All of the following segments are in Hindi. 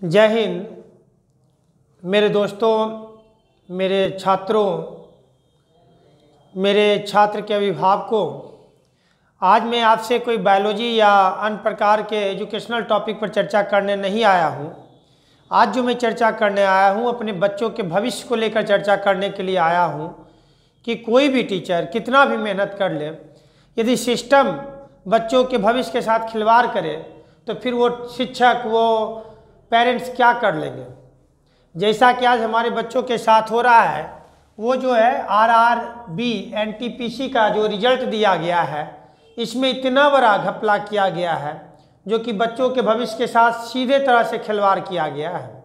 जय हिंद। मेरे दोस्तों, मेरे छात्रों, मेरे छात्र के अभिभावकों, आज मैं आपसे कोई बायोलॉजी या अन्य प्रकार के एजुकेशनल टॉपिक पर चर्चा करने नहीं आया हूँ। आज जो मैं चर्चा करने आया हूँ अपने बच्चों के भविष्य को लेकर चर्चा करने के लिए आया हूँ कि कोई भी टीचर कितना भी मेहनत कर ले, यदि सिस्टम बच्चों के भविष्य के साथ खिलवाड़ करे तो फिर वो शिक्षक, वो पेरेंट्स क्या कर लेंगे। जैसा कि आज हमारे बच्चों के साथ हो रहा है, वो जो है RRB NTPC का जो रिजल्ट दिया गया है, इसमें इतना बड़ा घपला किया गया है जो कि बच्चों के भविष्य के साथ सीधे तरह से खिलवाड़ किया गया है।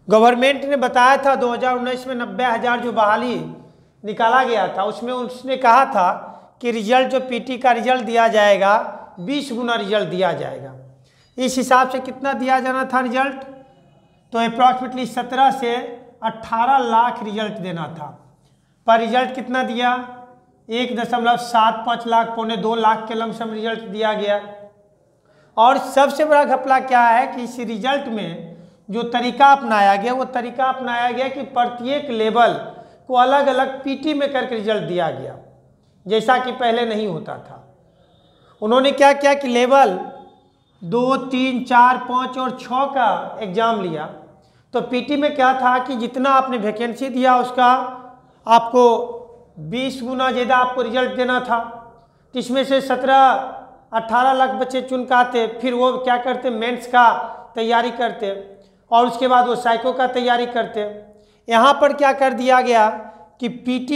गवर्नमेंट ने बताया था 2019 में 90,000 जो बहाली निकाला गया था, उसमें उसने कहा था कि रिजल्ट जो PT का रिजल्ट दिया जाएगा 20 गुना रिजल्ट दिया जाएगा। इस हिसाब से कितना दिया जाना था रिजल्ट, तो अप्रॉक्सीमेटली 17 से 18 लाख रिजल्ट देना था। पर रिजल्ट कितना दिया, 1.75 लाख, पौने 2 लाख के लमसम रिजल्ट दिया गया। और सबसे बड़ा घपला क्या है कि इस रिजल्ट में जो तरीका अपनाया गया, वो तरीका अपनाया गया कि प्रत्येक लेवल को अलग अलग PT में करके रिजल्ट दिया गया, जैसा कि पहले नहीं होता था। उन्होंने क्या किया कि लेवल 2, 3, 4, 5 और 6 का एग्ज़ाम लिया। तो PT में क्या था कि जितना आपने वैकेंसी दिया उसका आपको 20 गुना ज़्यादा आपको रिजल्ट देना था। तो इसमें से 17-18 लाख बच्चे चुन के आते, फिर वो क्या करते, मेंस का तैयारी करते और उसके बाद वो साइको का तैयारी करते। यहाँ पर क्या कर दिया गया कि PT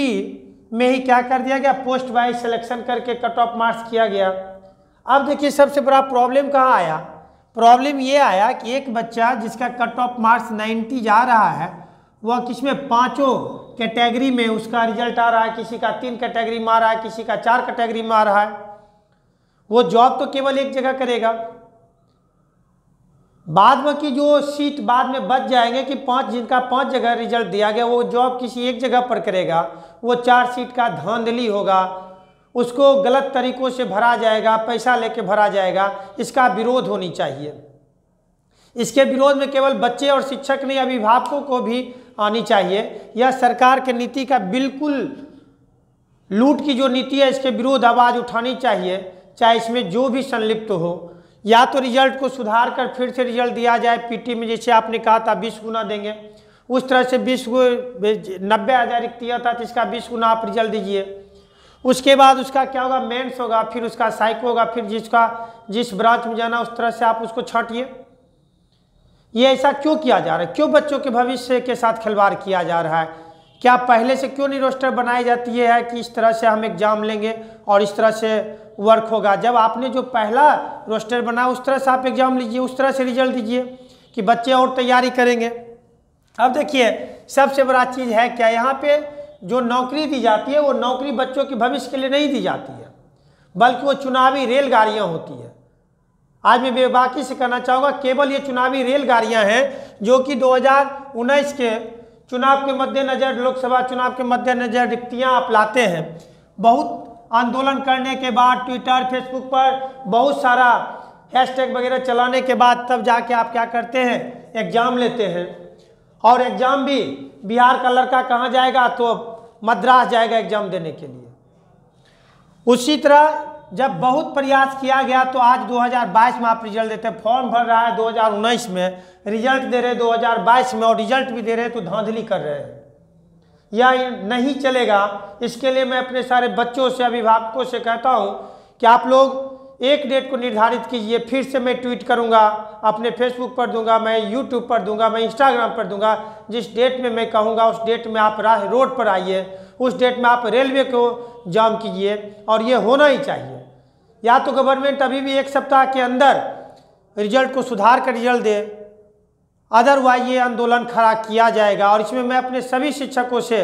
में ही क्या कर दिया गया, पोस्ट वाइज सिलेक्शन करके कट ऑफ मार्क्स किया गया। अब देखिए सबसे बड़ा प्रॉब्लम कहाँ आया, प्रॉब्लम ये आया कि एक बच्चा जिसका कट ऑफ मार्क्स 90 जा रहा है, वह किसमें 5 कैटेगरी में उसका रिजल्ट आ रहा है, किसी का 3 कैटेगरी में आ रहा है, किसी का 4 कैटेगरी में आ रहा है। वो जॉब तो केवल एक जगह करेगा, बाद में की जो सीट बाद में बच जाएंगे कि 5 जिनका 5 जगह रिजल्ट दिया गया, वो जॉब किसी एक जगह पर करेगा। वो 4 सीट का धांधली होगा, उसको गलत तरीकों से भरा जाएगा, पैसा लेके भरा जाएगा। इसका विरोध होनी चाहिए। इसके विरोध में केवल बच्चे और शिक्षक नहीं, अभिभावकों को भी आनी चाहिए। यह सरकार के नीति का बिल्कुल लूट की जो नीति है, इसके विरोध आवाज़ उठानी चाहिए, चाहे इसमें जो भी संलिप्त हो। या तो रिजल्ट को सुधार कर फिर से रिजल्ट दिया जाए PT में, जैसे आपने कहा था 20 गुना देंगे, उस तरह से 90,000 दिया था तो इसका 20 गुना आप रिजल्ट दीजिए। उसके बाद उसका क्या होगा, मेंस होगा, फिर उसका साइको होगा, फिर जिस ब्रांच में जाना उस तरह से आप उसको छांटिए। ये ऐसा क्यों किया जा रहा है, क्यों बच्चों के भविष्य के साथ खिलवाड़ किया जा रहा है? क्या पहले से क्यों नहीं रोस्टर बनाई जाती है कि इस तरह से हम एग्जाम लेंगे और इस तरह से वर्क होगा? जब आपने जो पहला रोस्टर बनाया उस तरह से आप एग्जाम लीजिए, उस तरह से रिजल्ट दीजिए कि बच्चे और तैयारी करेंगे। अब देखिए सबसे बड़ा चीज़ है क्या, यहाँ पे जो नौकरी दी जाती है वो नौकरी बच्चों के भविष्य के लिए नहीं दी जाती है, बल्कि वो चुनावी रेलगाड़ियाँ होती है। आज मैं बेबाकी से कहना चाहूँगा, केवल ये चुनावी रेलगाड़ियाँ हैं जो कि 2019 के चुनाव के मद्देनज़र, लोकसभा चुनाव के मद्देनज़र रिक्तियाँ आप लाते हैं। बहुत आंदोलन करने के बाद ट्विटर, फेसबुक पर बहुत सारा हैशटैग वगैरह चलाने के बाद तब जाके आप क्या करते हैं, एग्ज़ाम लेते हैं। और एग्ज़ाम भी बिहार का लड़का कहाँ जाएगा, तो मद्रास जाएगा एग्ज़ाम देने के लिए। उसी तरह जब बहुत प्रयास किया गया तो आज 2022 में आप रिजल्ट देते हैं। फॉर्म भर रहा है 2019 में, रिजल्ट दे रहे 2022 में, और रिजल्ट भी दे रहे तो धांधली कर रहे हैं। यह नहीं चलेगा। इसके लिए मैं अपने सारे बच्चों से, अभिभावकों से कहता हूँ कि आप लोग एक डेट को निर्धारित कीजिए। फिर से मैं ट्वीट करूंगा, अपने फेसबुक पर दूंगा, मैं यूट्यूब पर दूंगा, मैं इंस्टाग्राम पर दूंगा। जिस डेट में मैं कहूंगा उस डेट में आप रोड पर आइए, उस डेट में आप रेलवे को जाम कीजिए, और ये होना ही चाहिए। या तो गवर्नमेंट अभी भी 1 सप्ताह के अंदर रिजल्ट को सुधार कर रिजल्ट दे, अदरवाइज ये आंदोलन खड़ा किया जाएगा। और इसमें मैं अपने सभी शिक्षकों से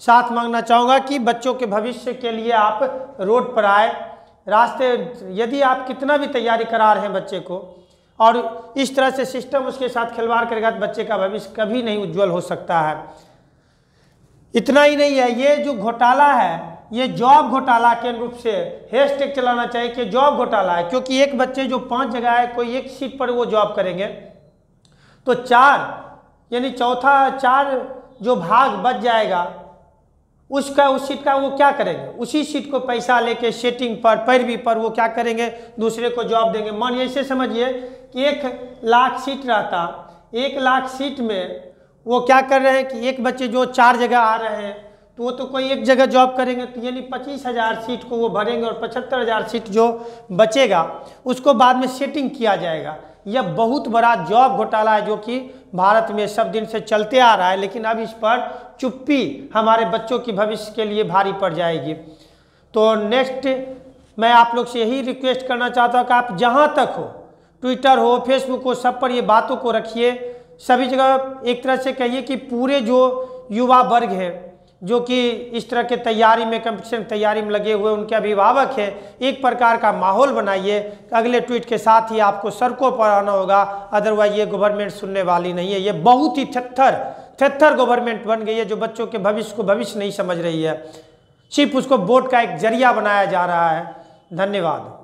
साथ मांगना चाहूँगा कि बच्चों के भविष्य के लिए आप रोड पर आए। रास्ते, यदि आप कितना भी तैयारी करा रहे हैं बच्चे को और इस तरह से सिस्टम उसके साथ खिलवाड़ करेगा तो बच्चे का भविष्य कभी नहीं उज्जवल हो सकता है। इतना ही नहीं है, ये जो घोटाला है, ये जॉब घोटाला के रूप से हैशटैग चलाना चाहिए कि जॉब घोटाला है। क्योंकि एक बच्चे जो 5 जगह है, कोई एक सीट पर वो जॉब करेंगे तो 4 यानी चौथा 4 जो भाग बच जाएगा उसका, उस सीट का वो क्या करेंगे, उसी सीट को पैसा लेके सेटिंग पर, पैरवी पर वो क्या करेंगे, दूसरे को जॉब देंगे। मानिए ऐसे समझिए कि 1 लाख सीट रहता, 1 लाख सीट में वो क्या कर रहे हैं कि एक बच्चे जो 4 जगह आ रहे हैं तो वो तो कोई एक जगह जॉब करेंगे, तो यानी 25,000 सीट को वो भरेंगे और 75,000 सीट जो बचेगा उसको बाद में सेटिंग किया जाएगा। यह बहुत बड़ा जॉब घोटाला है जो कि भारत में सब दिन से चलते आ रहा है, लेकिन अब इस पर चुप्पी हमारे बच्चों की भविष्य के लिए भारी पड़ जाएगी। तो नेक्स्ट मैं आप लोग से यही रिक्वेस्ट करना चाहता हूँ कि आप जहाँ तक हो, ट्विटर हो, फेसबुक हो, सब पर ये बातों को रखिए, सभी जगह एक तरह से कहिए कि पूरे जो युवा वर्ग है जो कि इस तरह के तैयारी में, कंपटीशन तैयारी में लगे हुए, उनके अभिभावक है, एक प्रकार का माहौल बनाइए। अगले ट्वीट के साथ ही आपको सड़कों पर आना होगा, अदरवाइज ये गवर्नमेंट सुनने वाली नहीं है। ये बहुत ही थेत्थर गवर्नमेंट बन गई है जो बच्चों के भविष्य को भविष्य नहीं समझ रही है, सिर्फ उसको वोट का एक जरिया बनाया जा रहा है। धन्यवाद।